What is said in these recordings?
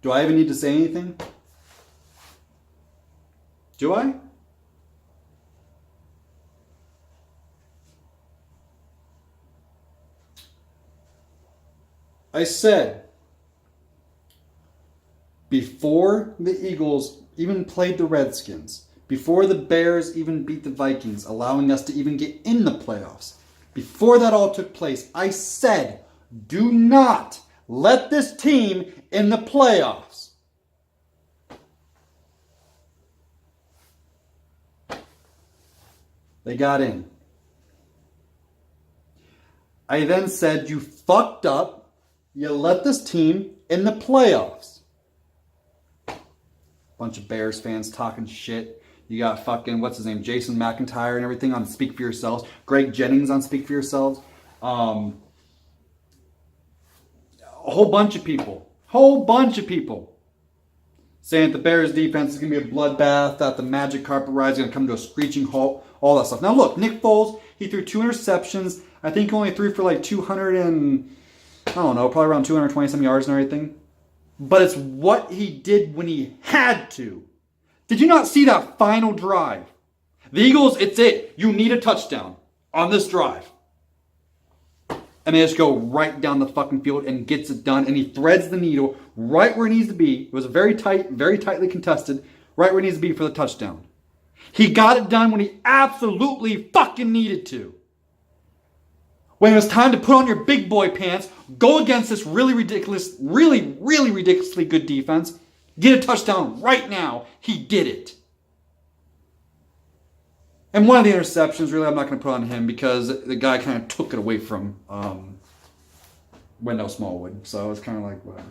Do I even need to say anything? Do I? I said, before the Eagles even played the Redskins, before the Bears even beat the Vikings, allowing us to even get in the playoffs, before that all took place, I said, do not let this team in the playoffs. They got in. I then said, you fucked up. You let this team in the playoffs. Bunch of Bears fans talking shit. You got fucking, what's his name, Jason McIntyre and everything on Speak For Yourselves. Greg Jennings on Speak For Yourselves. A whole bunch of people. Saying that the Bears defense is going to be a bloodbath, that the magic carpet ride is going to come to a screeching halt, all that stuff. Now look, Nick Foles, he threw 2 interceptions. I think he only threw for like 200 and, I don't know, probably around 220 some yards and everything. But it's what he did when he had to. Did you not see that final drive? The Eagles, it's it. You need a touchdown on this drive. And they just go right down the fucking field and gets it done. And he threads the needle right where it needs to be. It was very tight, very tightly contested. Right where it needs to be for the touchdown. He got it done when he absolutely fucking needed to. When it was time to put on your big boy pants, go against this really ridiculously good defense, get a touchdown right now. He did it. And one of the interceptions, really, I'm not going to put on him because the guy kind of took it away from Wendell Smallwood. So it's kind of like, whatever.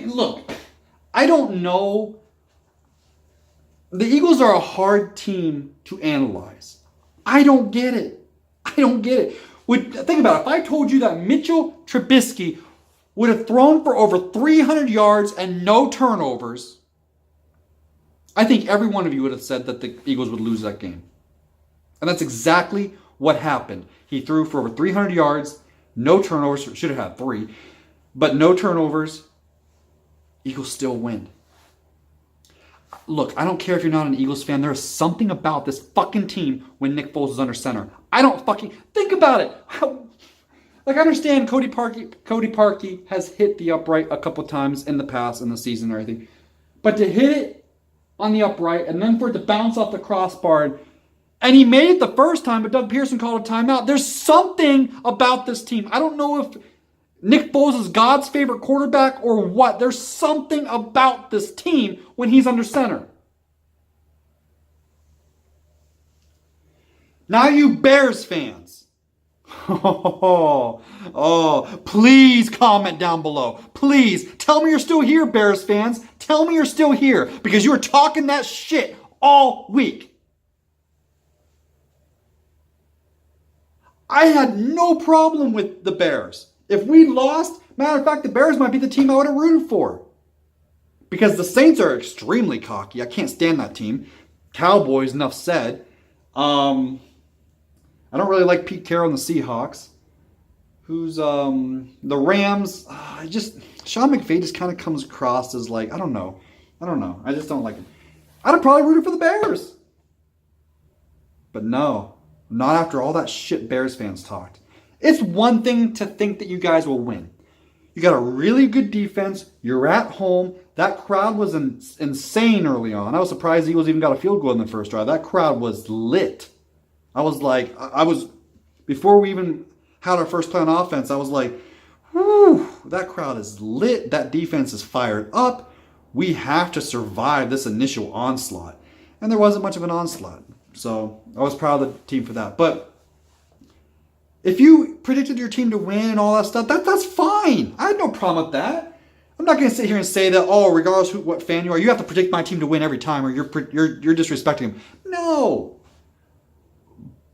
Look, I don't know. The Eagles are a hard team to analyze. I don't get it. Think about it. If I told you that Mitchell Trubisky would have thrown for over 300 yards and no turnovers, I think every one of you would have said that the Eagles would lose that game. And that's exactly what happened. He threw for over 300 yards, no turnovers. Should have had 3. But no turnovers. Eagles still win. Look, I don't care if you're not an Eagles fan. There's something about this fucking team when Nick Foles is under center. I don't fucking... Think about it. I understand Cody Parkey has hit the upright a couple times in the past in the season and everything. But to hit it on the upright and then for it to bounce off the crossbar, and he made it the first time, but Doug Pearson called a timeout. There's something about this team. I don't know if Nick Foles is God's favorite quarterback or what. There's something about this team when he's under center. Now you Bears fans. Please comment down below. Please tell me you're still here, Bears fans. Tell me you're still here because you were talking that shit all week. I had no problem with the Bears. If we lost, matter of fact, the Bears might be the team I would have rooted for. Because the Saints are extremely cocky. I can't stand that team. Cowboys, enough said. I don't really like Pete Carroll and the Seahawks. Who's the Rams? Sean McVay just kind of comes across as like, I don't know. I just don't like him. I'd have probably rooted for the Bears. But no, not after all that shit Bears fans talked. It's one thing to think that you guys will win. You got a really good defense. You're at home. That crowd was insane early on. I was surprised the Eagles even got a field goal in the first drive. That crowd was lit. Before we even had our first play on offense, I was like, whew, that crowd is lit. That defense is fired up. We have to survive this initial onslaught. And there wasn't much of an onslaught. So I was proud of the team for that. But if you predicted your team to win and all that stuff, that's fine. I had no problem with that. I'm not going to sit here and say that, regardless of what fan you are, you have to predict my team to win every time or you're disrespecting them. No.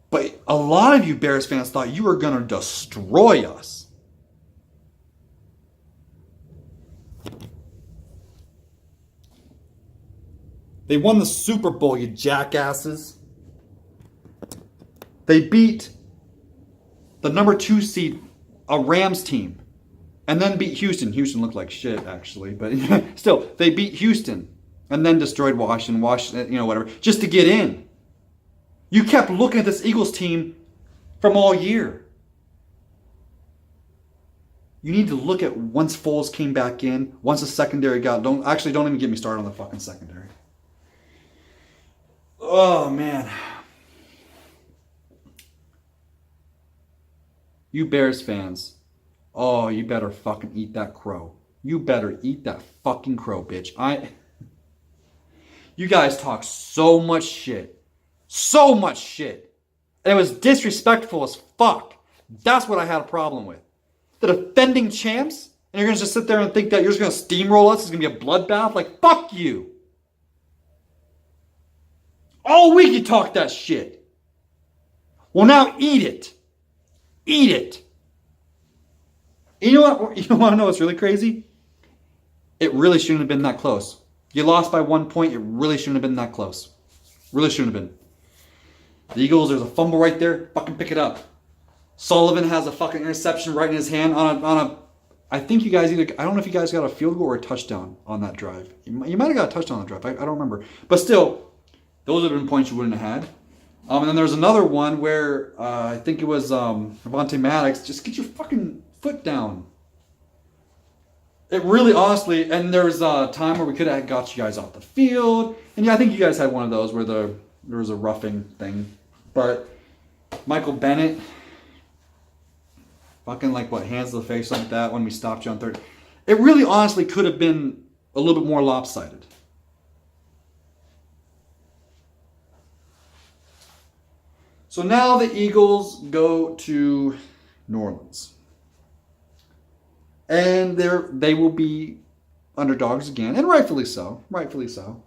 But a lot of you Bears fans thought you were going to destroy us. They won the Super Bowl, you jackasses. They beat the number 2 seed a Rams team and then beat Houston. Houston looked like shit, actually, but still, they beat Houston and then destroyed Washington, whatever, just to get in. You kept looking at this Eagles team from all year. You need to look at once Foles came back in, once the secondary don't even get me started on the fucking secondary. Oh, man. You Bears fans, oh, you better fucking eat that crow. You better eat that fucking crow, bitch. You guys talk so much shit. So much shit. And it was disrespectful as fuck. That's what I had a problem with. The defending champs, and you're going to just sit there and think that you're just going to steamroll us. It's going to be a bloodbath. Like, fuck you. All week you talk that shit. Well, now eat it. Eat it. You know what? You want to know what's really crazy? It really shouldn't have been that close. You lost by 1 point. It really shouldn't have been that close. Really shouldn't have been. The Eagles, there's a fumble right there. Fucking pick it up. Sullivan has a fucking interception right in his hand on a I think you guys I don't know if you guys got a field goal or a touchdown on that drive. You might have got a touchdown on that drive. I don't remember. But still, those would have been points you wouldn't have had. And then there's another one where I think it was Avonte Maddox. Just get your fucking foot down. It really, honestly, and there was a time where we could have got you guys off the field. And yeah, I think you guys had one of those where there was a roughing thing. But Michael Bennett, fucking hands to the face like that when we stopped you on third. It really, honestly, could have been a little bit more lopsided. So now the Eagles go to New Orleans. And they will be underdogs again, and rightfully so. Rightfully so.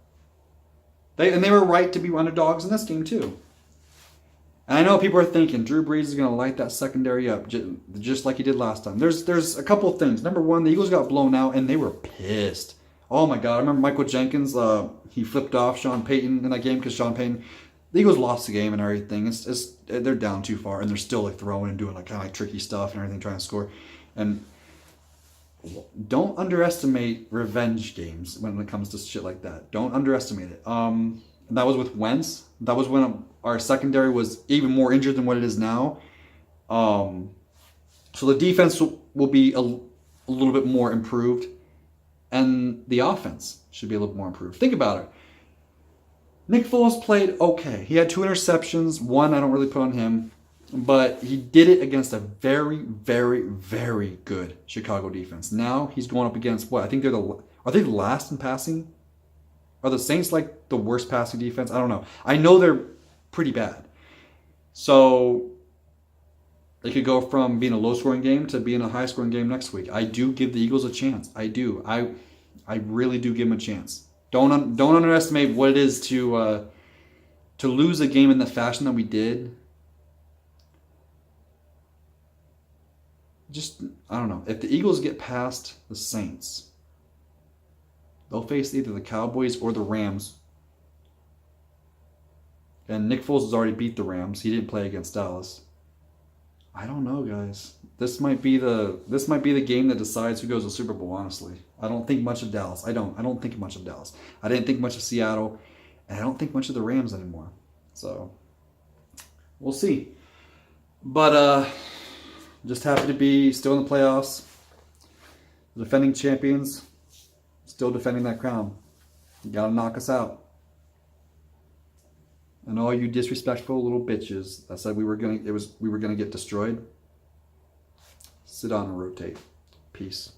They were right to be underdogs in this game too. And I know people are thinking Drew Brees is going to light that secondary up just like he did last time. There's a couple of things. Number one, the Eagles got blown out and they were pissed. Oh my God! I remember Michael Jenkins. He flipped off Sean Payton in that game because Sean Payton. The Eagles lost the game and everything. They're down too far and they're still throwing and doing kind of tricky stuff and everything, trying to score. And don't underestimate revenge games when it comes to shit like that. Don't underestimate it. That was with Wentz. That was when our secondary was even more injured than what it is now. So the defense will be a little bit more improved, and the offense should be a little more improved. Think about it. Nick Foles played okay. He had 2 interceptions. One I don't really put on him. But he did it against a very, very, very good Chicago defense. Now he's going up against what? I think are they the last in passing? Are the Saints the worst passing defense? I don't know. I know they're pretty bad. So they could go from being a low-scoring game to being a high-scoring game next week. I do give the Eagles a chance. I do. I really do give them a chance. Don't underestimate what it is to lose a game in the fashion that we did. I don't know. If the Eagles get past the Saints, they'll face either the Cowboys or the Rams. And Nick Foles has already beat the Rams. He didn't play against Dallas. I don't know, guys. This might be the game that decides who goes to the Super Bowl, honestly. I don't think much of Dallas. I don't think much of Dallas. I didn't think much of Seattle. And I don't think much of the Rams anymore. So, we'll see. But, just happy to be still in the playoffs. The defending champions, still defending that crown. You gotta knock us out. And all you disrespectful little bitches that said we were gonna get destroyed, sit down and rotate. Peace.